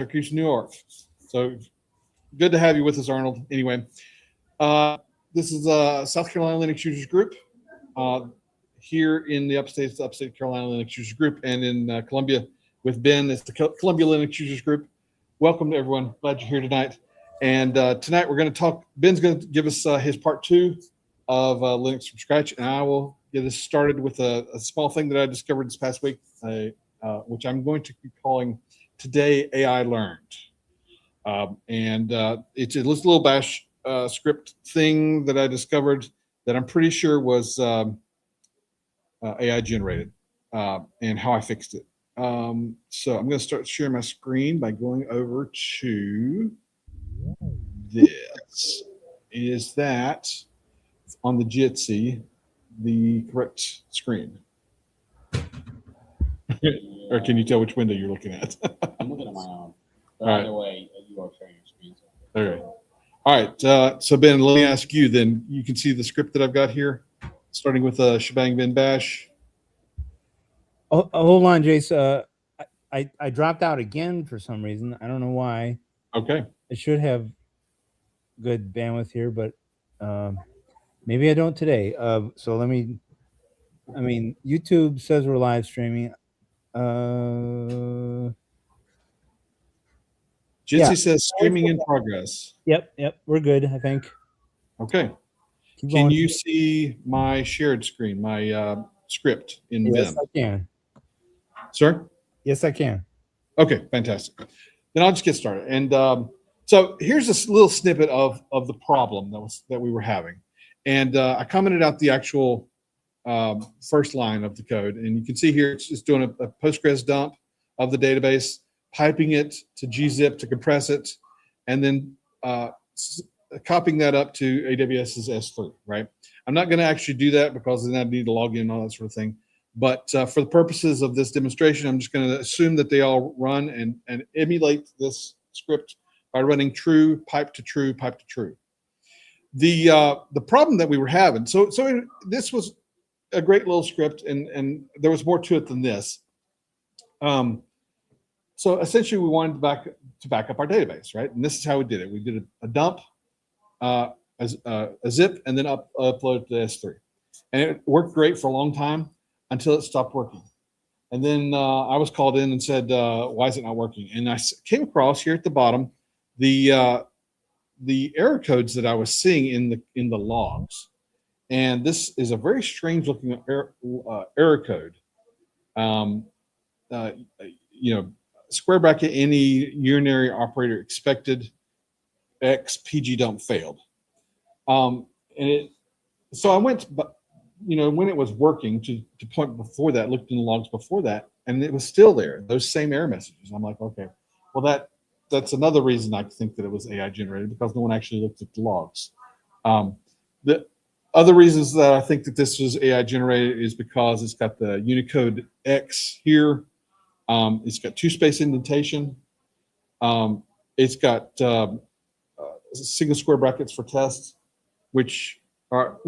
Syracuse, New York. So good to have you with us, Arnold. Anyway, uh, this is South Carolina Linux Users Group uh, here in the Upstate Carolina Linux Users Group, and in Columbia with Ben. It's the Columbia Linux Users Group. Welcome to everyone. Glad you're here tonight. And tonight we're going to talk. Ben's going to give us his part two of Linux from scratch, and I will get us started with a small thing that I discovered this past week, which I'm going to be calling Today AI Learned. It's a little bash script thing that I discovered that I'm pretty sure was AI generated, and how I fixed it. So I'm going to start sharing my screen by going over to this. Is that on the Jitsi the correct screen? Or can you tell which window you're looking at? I'm looking at my own. But All right. either way, you are sharing your screen. Okay. All right. So Ben, let me ask you then. You can see the script that I've got here, starting with shebang bin bash. Oh, hold on, Jace. I dropped out again for some reason. I don't know why. Okay. I should have good bandwidth here, but maybe I don't today. So let me. I mean, YouTube says we're live streaming. Jitsi says streaming in progress. Yep, we're good, I think. Okay. Keep Can going. you see my shared screen, my script in Yes, Vim? I can. Sir? Yes, I can. Okay, fantastic. Then I'll just get started. And so here's a little snippet of the problem that we were having. And I commented out the actual first line of the code. And you can see here it's just doing a Postgres dump of the database, piping it to gzip to compress it, and then copying that up to AWS's S3, right? I'm not going to actually do that because then I'd need to log in and all that sort of thing. But for the purposes of this demonstration, I'm just going to assume that they all run and emulate this script by running true, pipe to true, pipe to true. The problem that we were having, so this was a great little script, and there was more to it than this. So essentially, we wanted to back up our database, right? And this is how we did it. We did a dump, a zip, and then upload to S3, and it worked great for a long time until it stopped working. And then I was called in and said, "Why is it not working?" And I came across here at the bottom the error codes that I was seeing in the logs. And this is a very strange looking error code. Square bracket any urinary operator expected X PG dump failed. So I went, when it was working to point before that, looked in the logs before that, and it was still there, those same error messages. I'm like, okay, well that's another reason I think that it was AI generated, because no one actually looked at the logs. The other reasons that I think that this was AI generated is because it's got the Unicode X here. It's got two space indentation. It's got single square brackets for tests, which are,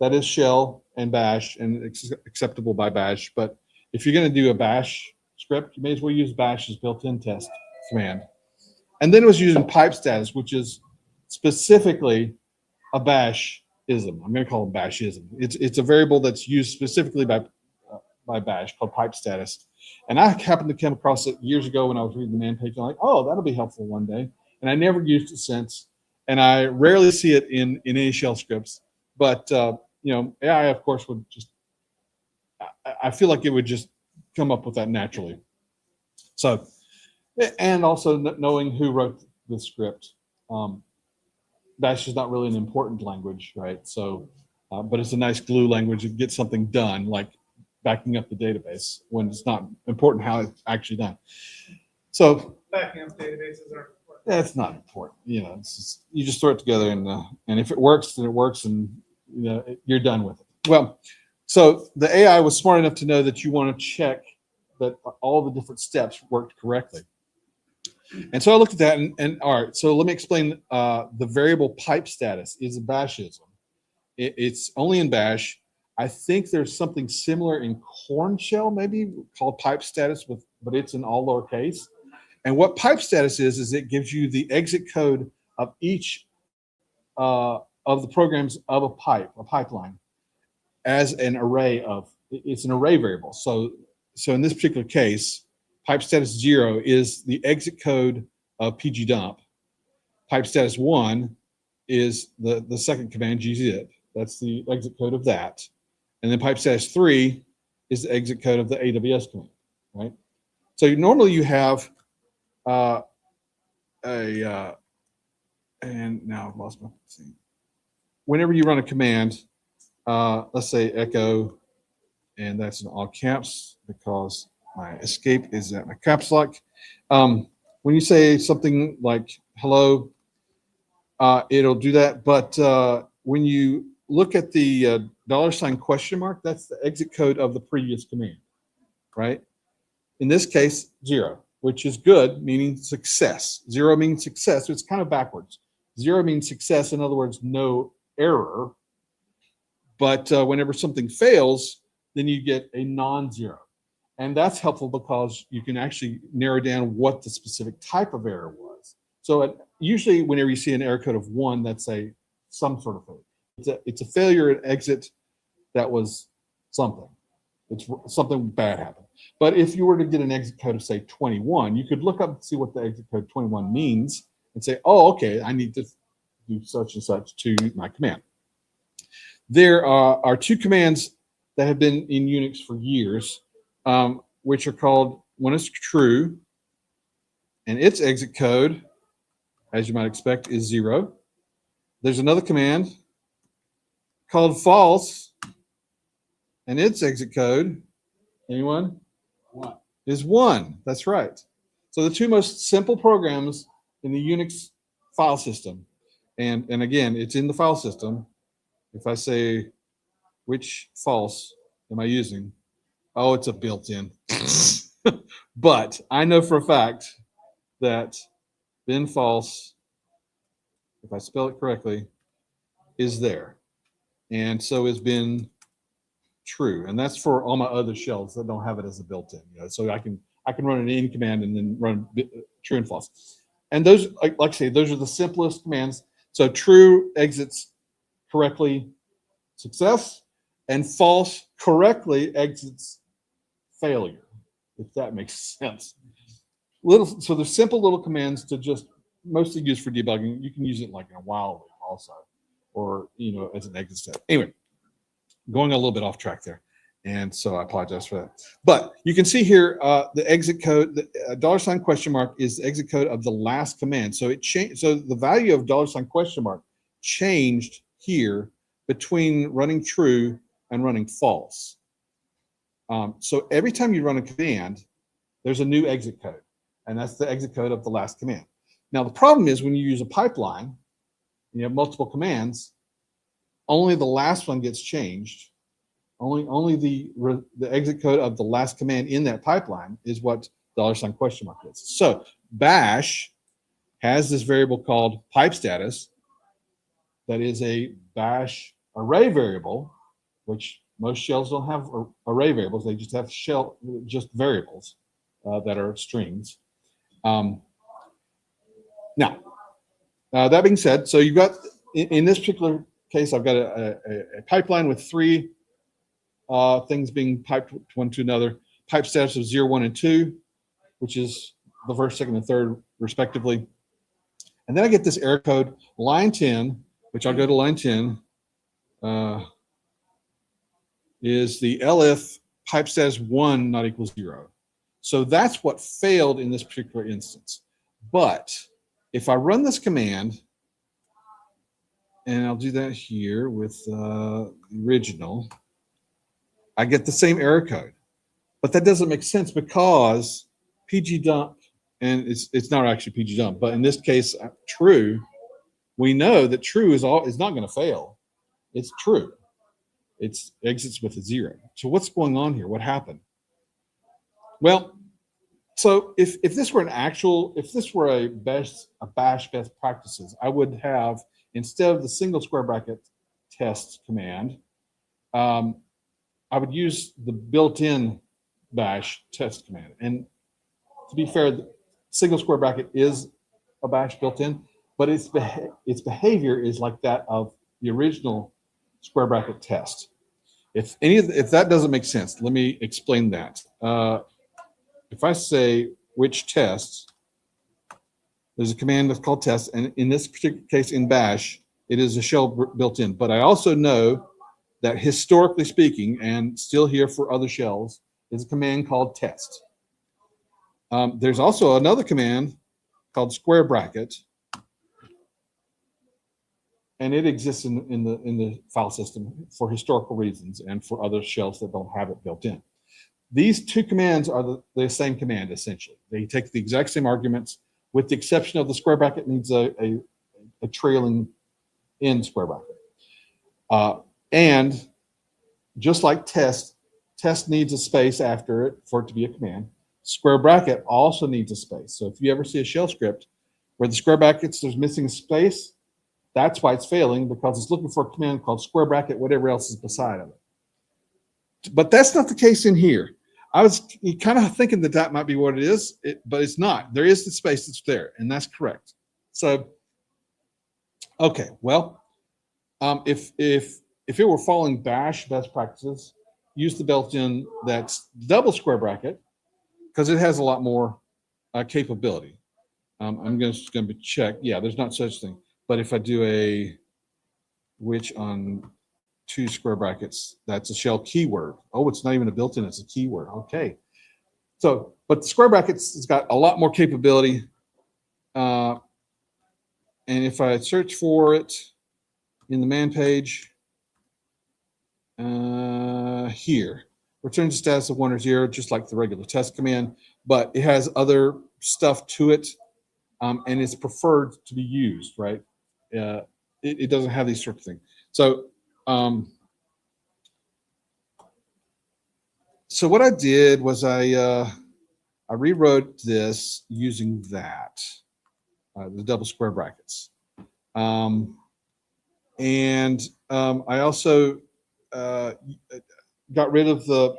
that is shell and bash and acceptable by bash. But if you're going to do a bash script, you may as well use bash as built-in test command. And then it was using pipe status, which is specifically a bash-ism. I'm going to call it bash-ism. It's a variable that's used specifically by bash called pipe status. And I happened to come across it years ago when I was reading the man page. I'm like, oh, that'll be helpful one day. And I never used it since. And I rarely see it in any shell scripts. But, AI, of course, would just, I feel like it would just come up with that naturally. So, and also knowing who wrote the script. Bash is not really an important language, right? So, but it's a nice glue language to get something done, like backing up the database when it's not important how it's actually done. So backing up databases are important. That's not important. It's just, you just throw it together, and if it works, then it works, and you're done with it. Well, so the AI was smart enough to know that you want to check that all the different steps worked correctly. And so I looked at that, and all right, so let me explain. The variable pipe status is a bashism. It's only in bash. I think there's something similar in Corn Shell, maybe called pipe status, but it's in all lowercase. And what pipe status is it gives you the exit code of each of the programs of a pipeline as an array of, it's an array variable. So in this particular case, pipe status 0 is the exit code of PG dump. Pipe status 1 is the second command, gzip. That's the exit code of that. And then pipe status 3 is the exit code of the AWS command, right? So normally you have and now I've lost my thing. Whenever you run a command, let's say echo, and that's in all caps because my escape is at my caps lock. When you say something like hello, it'll do that. But when you look at the $? That's the exit code of the previous command, right? In this case, 0, which is good, meaning success. 0 means success. So it's kind of backwards. 0 means success. In other words, no error. But whenever something fails, then you get a non-zero. And that's helpful because you can actually narrow down what the specific type of error was. So usually whenever you see an error code of 1, that's some sort of failure. It's a failure at exit that was something. It's something bad happened. But if you were to get an exit code of, say, 21, you could look up and see what the exit code 21 means and say, oh, okay, I need to do such and such to my command. There are 2 commands that have been in Unix for years, which are called, one is true, and its exit code, as you might expect, is 0. There's another command called false, and its exit code, anyone? 1. Is 1. That's right. So the 2 most simple programs in the Unix file system, and again, it's in the file system. If I say, which false am I using? Oh, it's a built-in. But I know for a fact that bin false, if I spell it correctly, is there. And so is bin true. And that's for all my other shells that don't have it as a built-in. So I can run an in command and then run true and false. And those, like I say, those are the simplest commands. So true exits correctly, success, and false correctly exits failure, if that makes sense. So they're simple little commands to just mostly use for debugging. You can use it like in a while loop also, or as an exit step. Anyway, going a little bit off track there, and so I apologize for that. But you can see here the exit code, the $? is the exit code of the last command. So it changed. So the value of $? Changed here between running true and running false. So every time you run a command, there's a new exit code, and that's the exit code of the last command. Now the problem is when you use a pipeline, and you have multiple commands, only the last one gets changed. Only the exit code of the last command in that pipeline is what $? is. So bash has this variable called pipe status that is a bash array variable, which most shells don't have array variables. They just have variables that are strings. Now, that being said, so you've got, in this particular case, I've got a pipeline with 3 things being piped one to another. Pipe status of 0, 1, and 2, which is the first, second, and third, respectively. And then I get this error code, line 10, which I'll go to line 10, is the elif pipe status 1 not equals 0. So that's what failed in this particular instance. But if I run this command, and I'll do that here with the original, I get the same error code. But that doesn't make sense because PG dump, and it's not actually PG dump, but in this case, true, we know that true is not going to fail. It's true. It exits with a 0. So what's going on here? What happened? Well, so if this were a bash best practices, I would have, instead of the single square bracket test command, I would use the built-in bash test command. And to be fair, single square bracket is a bash built in, but its behavior is like that of the original square bracket test. If that doesn't make sense, let me explain that. If I say which test, there's a command that's called test, and in this particular case in bash, it is a shell built in. But I also know that historically speaking, and still here for other shells, is a command called test. There's also another command called square bracket, and it exists in the file system for historical reasons and for other shells that don't have it built in. These two commands are the same command, essentially. They take the exact same arguments, with the exception of the square bracket needs a trailing in square bracket. And just like test needs a space after it for it to be a command. Square bracket also needs a space. So if you ever see a shell script where the square brackets, there's missing space, that's why it's failing, because it's looking for a command called square bracket, whatever else is beside of it. But that's not the case in here. I was kind of thinking that might be what it is, but it's not. There is the space that's there, and that's correct. So, okay, well, if it were following bash best practices, use the built-in that's double square bracket, because it has a lot more capability. I'm just going to check. Yeah, there's not such thing. But if I do a which on 2 square brackets, that's a shell keyword. Oh, it's not even a built-in, it's a keyword. Okay. So, but the square brackets has got a lot more capability. And if I search for it in the man page, here, return to status of 1 or 0, just like the regular test command, but it has other stuff to it, and it's preferred to be used, right? It doesn't have these sorts of things. So, so what I did was I rewrote this using that, the double square brackets. And I also got rid of the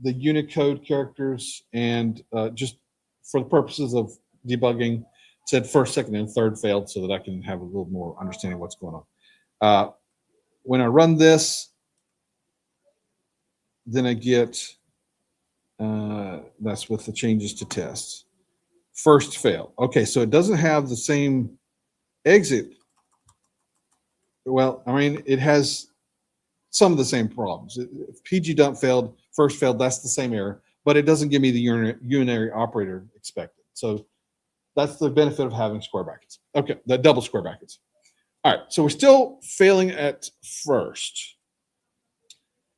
Unicode characters, and just for the purposes of debugging, said first, second, and third failed, so that I can have a little more understanding of what's going on. When I run this, then I get, that's with the changes to test. First fail. Okay, so it doesn't have the same exit. Well, I mean, it has some of the same problems. If PG dump failed, first failed, that's the same error, but it doesn't give me the unary operator expected. So that's the benefit of having square brackets. Okay, the double square brackets. All right, so we're still failing at first.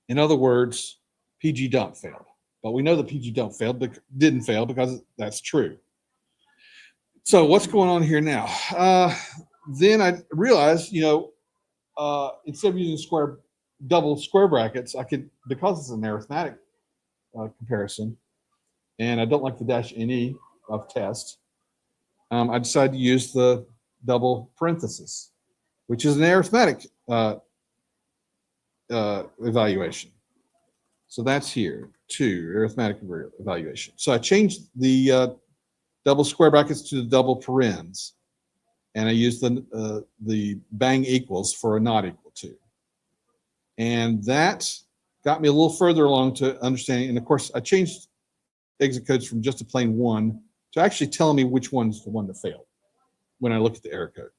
In other words, PG dump failed. But we know that PG dump failed, but didn't fail because that's true. So what's going on here now? Then I realized, instead of using double square brackets, I could, because it's an arithmetic comparison, and I don't like the -ne of test, I decided to use the double parenthesis, which is an arithmetic evaluation. So that's here, 2, arithmetic evaluation. So I changed the double square brackets to the double parens, and I used the bang equals for a not equal to. And that got me a little further along to understanding. And of course, I changed exit codes from just a plain 1 to actually telling me which one's the one that failed when I look at the error code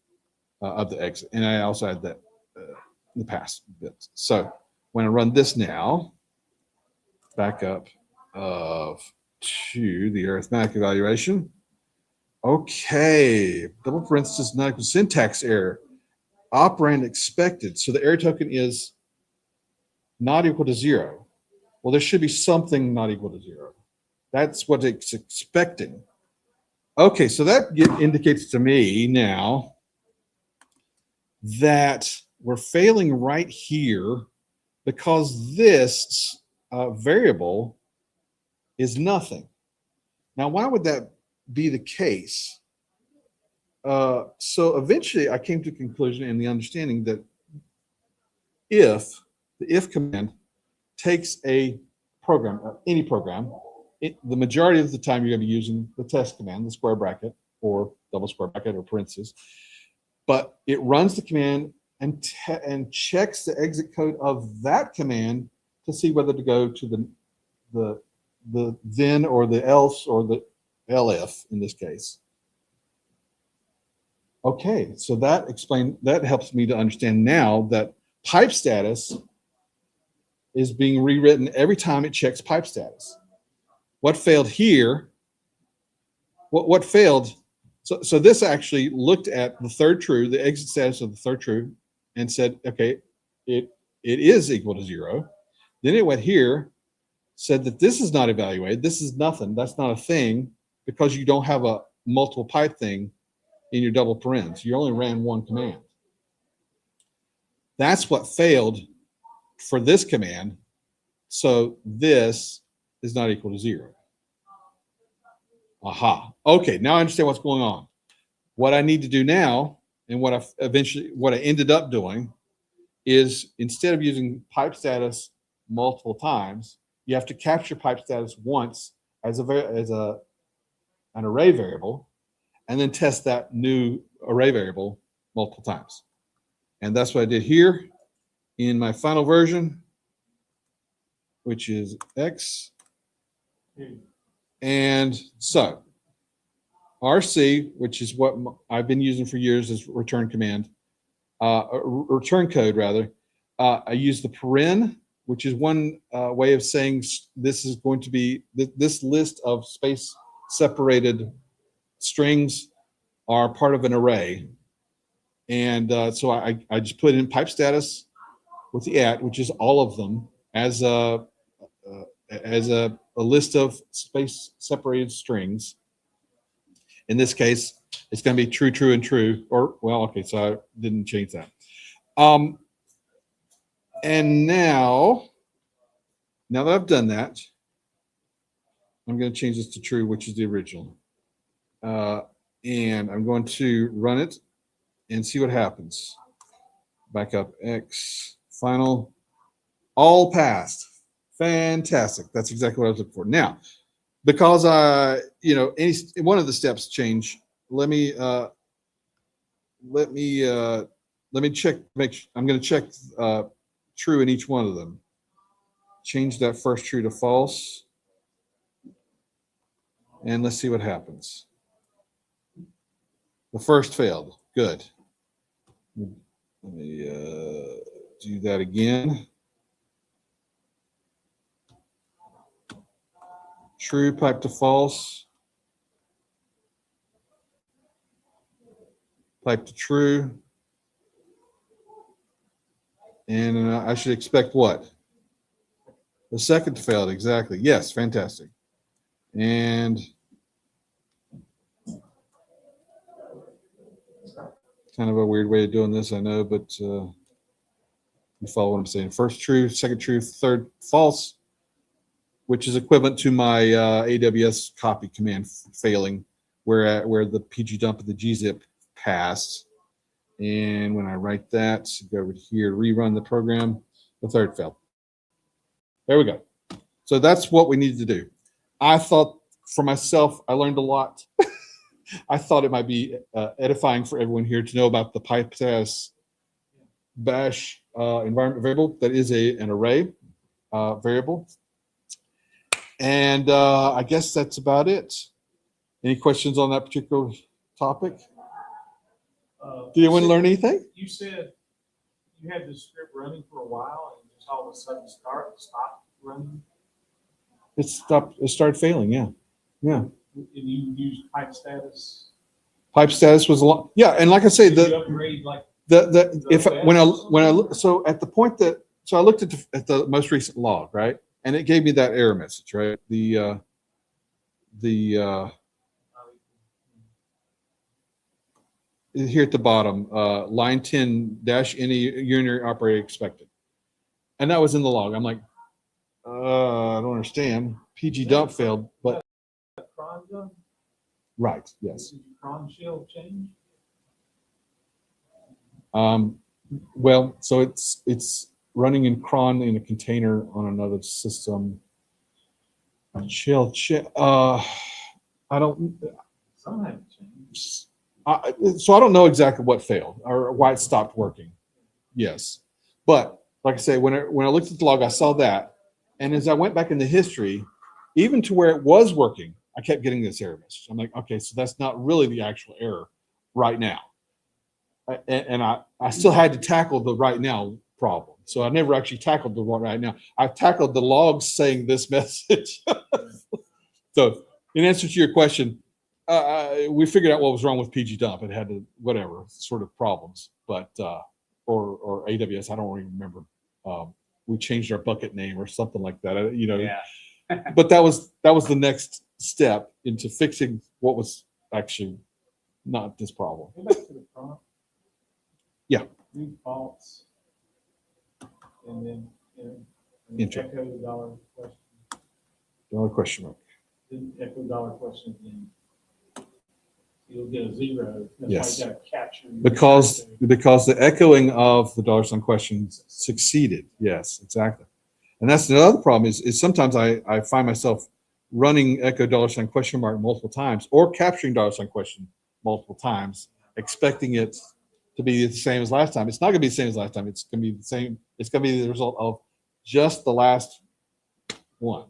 of the exit. And I also had that in the past bit. So when I run this now, back up to the arithmetic evaluation. Okay, double parenthesis not equal syntax error, operand expected. So the error token is not equal to 0. Well, there should be something not equal to 0. That's what it's expecting. Okay, so that indicates to me now that we're failing right here because this variable is nothing. Now, why would that be the case? So eventually I came to the conclusion and the understanding that the if command takes a program, any program, the majority of the time you're going to be using the test command, the square bracket or double square bracket or parentheses, but it runs the command and checks the exit code of that command to see whether to go to the then or the else or the elif in this case. Okay, so that helps me to understand now that pipe status is being rewritten every time it checks pipe status. What failed here? What failed? So this actually looked at the third true, the exit status of the third true, and said, okay, it is equal to 0. Then it went here, said that this is not evaluated. This is nothing. That's not a thing because you don't have a multiple pipe thing in your double parens. You only ran one command. That's what failed for this command. So this is not equal to 0. Aha. Okay, now I understand what's going on. What I need to do now, and what I ended up doing, is instead of using pipe status multiple times, you have to capture pipe status once as an array variable, and then test that new array variable multiple times. And that's what I did here in my final version, which is X. And so RC, which is what I've been using for years as return command, return code rather, I use the paren, which is one way of saying this is going to be, this list of space separated strings are part of an array. And so I just put in pipe status with the @ which is all of them, as a list of space separated strings. In this case, it's going to be true, true, and true. Or, well, okay, so I didn't change that. And now that I've done that, I'm going to change this to true, which is the original. And I'm going to run it and see what happens. Back up X, final, all passed. Fantastic. That's exactly what I was looking for. Now, because any one of the steps change, let me check. I'm going to check true in each one of them. Change that first true to false, and let's see what happens. The first failed. Good. Let me do that again. True pipe to false. Pipe to true. And I should expect what? The second failed, exactly. Yes, fantastic. And kind of a weird way of doing this, I know, but you follow what I'm saying. First true, second true, third false, which is equivalent to my AWS copy command failing, where the PG dump of the gzip passed. And when I write that, go over here, rerun the program, the third failed. There we go. So that's what we need to do. I thought for myself, I learned a lot. I thought it might be edifying for everyone here to know about the pipe status bash environment variable that is an array variable. And I guess that's about it. Any questions on that particular topic? Did anyone learn anything? You said you had the script running for a while and just all of a sudden stopped running. It started failing. Yeah. And you used pipe status. Pipe status was a lot. Yeah, and like I say, Did you upgrade like so at the point that I looked at the most recent log, right, and it gave me that error message, right? Here at the bottom, line 10 dash any urinary operator expected, and that was in the log. I'm like, I don't understand. PG dump failed, but cron done? right, yes. Did your cron shell change? Well, so it's running in cron in a container on another system. Chill. I don't. Some haven't changed. So I don't know exactly what failed or why it stopped working. Yes, but like I say, when I looked at the log, I saw that, and as I went back in the history, even to where it was working, I kept getting this error message. I'm like, okay, so that's not really the actual error right now. And I still had to tackle the right now problem. So I never actually tackled the right now. I tackled the logs saying this message. So in answer to your question, we figured out what was wrong with PG dump. It had to, whatever sort of problems, but or AWS, I don't even remember. We changed our bucket name or something like that. Yeah. But that was the next step into fixing what was actually not this problem. Go back to the prompt. Yeah. Read false. And then, Enter. echo the dollar question. Another question mark. Then echo dollar question again. You'll get a 0. That's Yes. why you gotta capture. Because the echoing of the dollar sign questions succeeded. Yes, exactly. And that's the other problem is sometimes I find myself running echo dollar sign question mark multiple times or capturing dollar sign question multiple times, expecting it to be the same as last time. It's not going to be the same as last time. It's going to be the same. It's going to be the result of just the last one.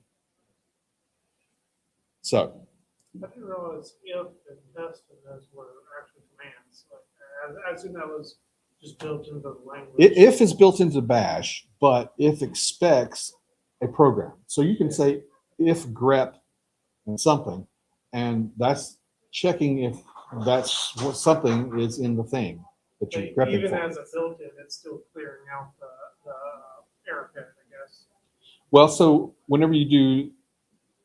So I didn't realize if and test and those were actual commands. Like, I assume that was just built into the language. if is built into bash, but if expects a program. So you can say if grep and something, and that's checking if that's what something is in the thing that you're But grepping even for. as a built-in, it's still clearing out the error code, I guess. Well, so whenever you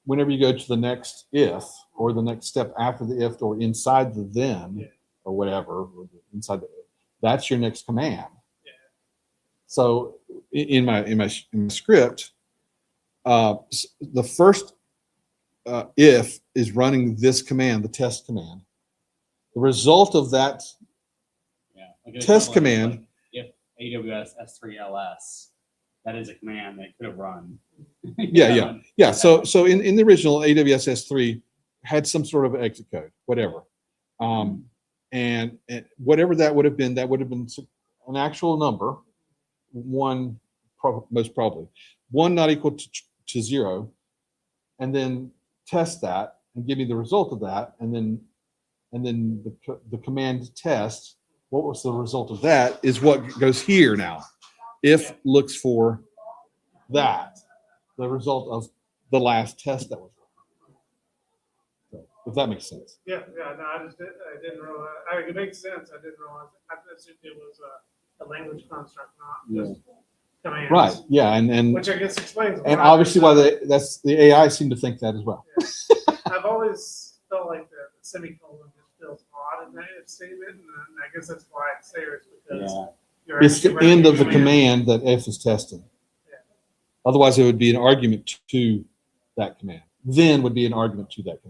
go to the next if or the next step after the if or inside the then Yeah. or whatever, or inside the that's your next command. Yeah. So in my script, the first if is running this command, the test command. The result of that Yeah. Like an test equivalent, command. like if AWS S3 LS, that is a command that could have run. Yeah. So in the original AWS S3 had some sort of exit code, whatever. And whatever that would have been an actual number, one most probably, one not equal to 0, and then test that and give me the result of that, and then the command test. What was the result of that is what goes here now. If looks for that, the result of the last test that was run. So, if that makes sense. Yeah, no, I didn't realize. I mean, it makes sense. I didn't realize. I assumed it was a language construct, not just commands. Right. Yeah. And Which I guess explains. and why obviously there's why the AI seem to think that as well. I've always felt like the semicolon just feels odd in that statement, and I guess that's why it's there, is because Yeah. you're It's the actually end of the running a command that F is testing. Yeah. Otherwise, it would be an argument to that command. Then would be an argument to that command.